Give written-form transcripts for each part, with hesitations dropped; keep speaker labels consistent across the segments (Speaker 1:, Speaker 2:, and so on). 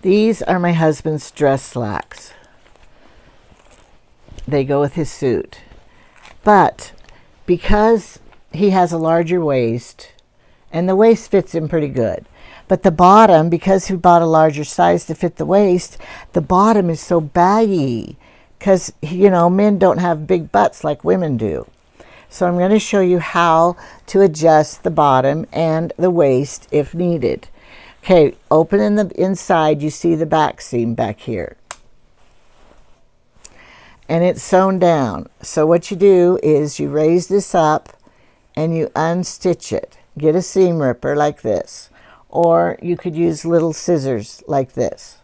Speaker 1: These are my husband's dress slacks. They go with his suit. But because he has a larger waist, and the waist fits him pretty good, but the bottom, because he bought a larger size to fit the waist, the bottom is so baggy because, men don't have big butts like women do. So I'm going to show you how to adjust the bottom and the waist if needed. Okay, open in the inside, you see the back seam back here. And it's sewn down. So what you do is you raise this up and you unstitch it. Get a seam ripper like this. Or you could use little scissors like this.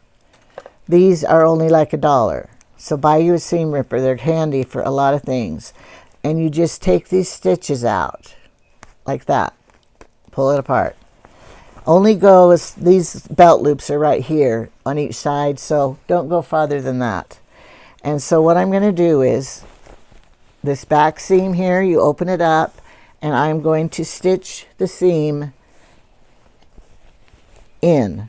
Speaker 1: These are only like $1. So buy you a seam ripper. They're handy for a lot of things. And you just take these stitches out like that. Pull it apart. Only go as these belt loops are right here on each side, so don't go farther than that. And so what I'm going to do is this back seam here, you open it up, and I'm going to stitch the seam in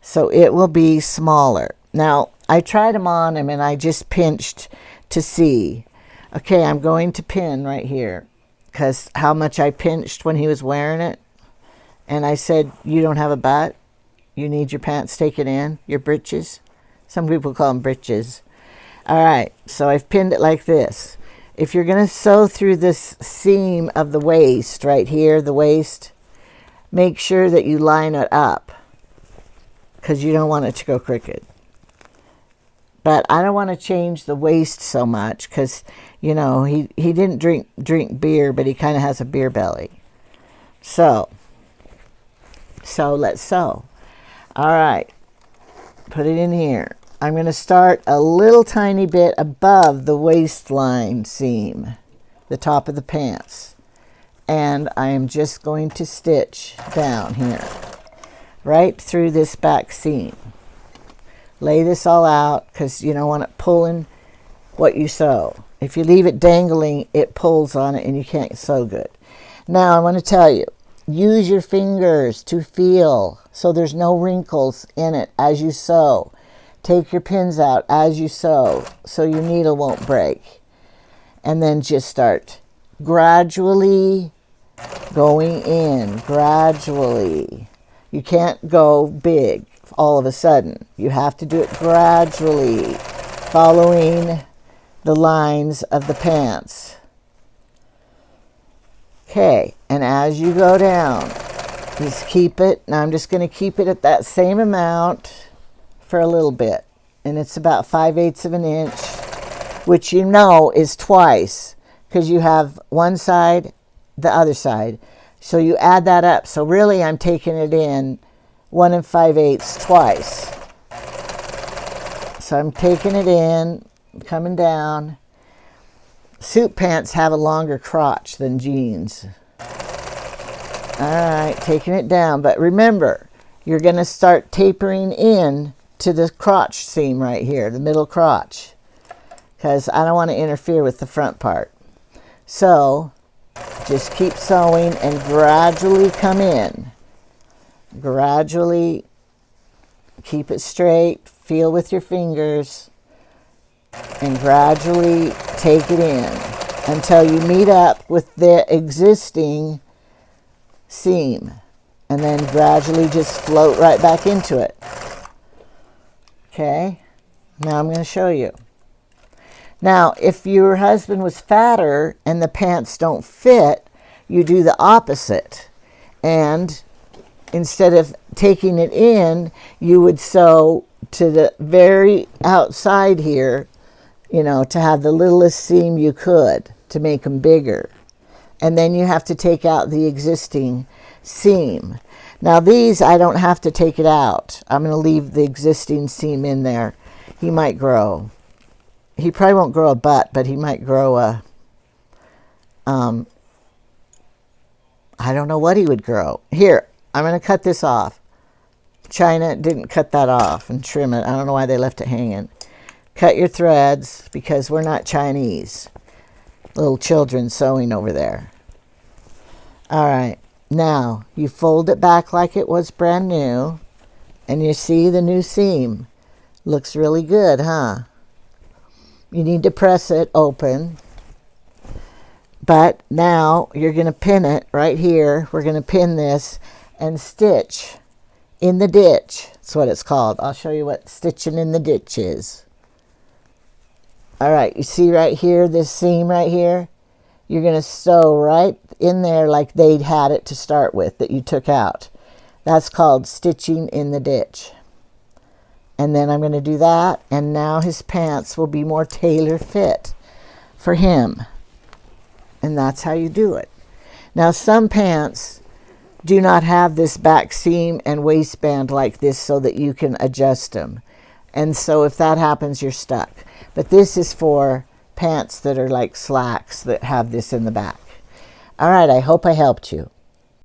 Speaker 1: so it will be smaller. Now, I tried them on him and I just pinched to see. Okay, I'm going to pin right here because how much I pinched when he was wearing it. And I said, you don't have a butt? You need your pants taken in? Your breeches? Some people call them breeches. All right, so I've pinned it like this. If you're going to sew through this seam of the waist, right here, the waist, make sure that you line it up because you don't want it to go crooked. But I don't want to change the waist so much because, he didn't drink beer, but he kind of has a beer belly. So let's sew. All right, put it in here. I'm going to start a little tiny bit above the waistline seam, the top of the pants. And I am just going to stitch down here, right through this back seam. Lay this all out because you don't want it pulling what you sew. If you leave it dangling, it pulls on it and you can't sew good. Now I want to tell you, use your fingers to feel so there's no wrinkles in it as you sew. Take your pins out as you sew so your needle won't break. And then just start gradually going in, gradually. You can't go big all of a sudden. You have to do it gradually, following the lines of the pants. Okay, and as you go down, just keep it. Now I'm just going to keep it at that same amount for a little bit. And it's about 5/8 of an inch, which is twice because you have one side, the other side. So you add that up. So really I'm taking it in 1 5/8 twice. So I'm taking it in, coming down. Suit pants have a longer crotch than jeans. All right, taking it down. But remember, you're going to start tapering in to the crotch seam right here, the middle crotch, because I don't want to interfere with the front part. So just keep sewing and gradually come in. Gradually keep it straight, feel with your fingers, and gradually take it in until you meet up with the existing seam, and then gradually just float right back into it. Okay, now I'm going to show you. Now, if your husband was fatter and the pants don't fit, you do the opposite. And instead of taking it in, you would sew to the very outside here, to have the littlest seam you could to make them bigger. And then you have to take out the existing seam. Now these, I don't have to take it out. I'm going to leave the existing seam in there. He might grow. He probably won't grow a butt, but he might grow a, I don't know what he would grow. Here, I'm going to cut this off. China didn't cut that off and trim it. I don't know why they left it hanging. Cut your threads because we're not Chinese. Little children sewing over there. All right. Now, you fold it back like it was brand new. And you see the new seam. Looks really good, huh? You need to press it open. But now you're going to pin it right here. We're going to pin this and stitch in the ditch. That's what it's called. I'll show you what stitching in the ditch is. All right, you see right here, this seam right here? You're going to sew right in there like they'd had it to start with that you took out. That's called stitching in the ditch. And then I'm going to do that, and now his pants will be more tailor fit for him. And that's how you do it. Now, some pants do not have this back seam and waistband like this so that you can adjust them. And so if that happens, you're stuck. But this is for pants that are like slacks that have this in the back. All right, I hope I helped you.